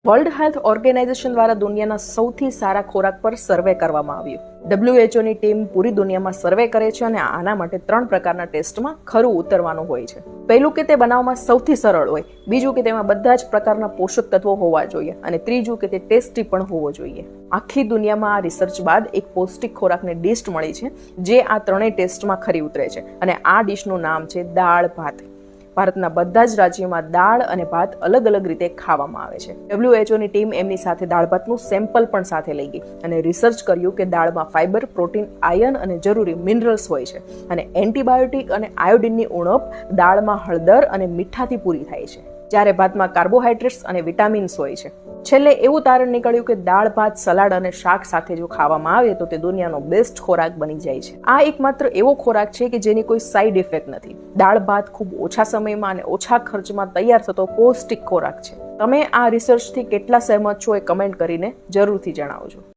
World health organisation દ્વારા દુનિયાના સૌથી સારા ખોરાક પર સર્વે કરવામાં આવ્યું. WHO ની ટીમ પૂરી દુનિયામાં સર્વે કરે છે અને આના માટે 3 પ્રકારના ટેસ્ટમાં ખરું ઉતરવાનું હોય છે. પહેલું કે તે બનાવવામાં સૌથી સરળ હોય, બીજું કે તેમાં બધા જ પ્રકારના પોષક તત્વો હોવા જોઈએ અને ત્રીજું કે તે ટેસ્ટી પણ હોવો જોઈએ. આખી દુનિયામાં આ રિસર્ચ બાદ એક પૌષ્ટિક ખોરાકની ડિશ મળી છે જે આ ત્રણેય ટેસ્ટમાં ખરી ઉતરે છે અને આ ડિશનું નામ છે દાળ ભાત. ભારતના બધા જ રાજ્યોમાં દાળ અને ભાત અલગ અલગ રીતે ખાવામાં આવે છે. WHO ની ટીમ એમની સાથે દાળ ભાતનું સેમ્પલ પણ સાથે લઈ ગઈ અને રિસર્ચ કર્યું કે દાળમાં ફાઇબર, પ્રોટીન, આયર્ન અને જરૂરી મિનરલ્સ હોય છે અને એન્ટીબાયોટિક અને આયોડિનની ઉણપ દાળમાં હળદર અને મીઠાથી પૂરી થાય છે, જ્યારે ભાતમાં કાર્બોહાઈડ્રેટ્સ અને વિટામિન્સ હોય છે. છેલ્લે એવું તારણ નીકળ્યું કે દાળ ભાત, સલાડ અને શાક સાથે જો ખાવામાં આવે તો તે દુનિયાનો બેસ્ટ ખોરાક બની જાય છે. આ એકમાત્ર એવો ખોરાક છે કે જેની કોઈ સાઈડ ઇફેક્ટ નથી. દાળ ભાત ખૂબ ઓછા સમયમાં અને ઓછા ખર્ચમાં તૈયાર થતો પૌષ્ટિક ખોરાક છે. તમે આ રિસર્ચથી કેટલા સહેમત છો એ કમેન્ટ કરીને જરૂરથી જણાવજો.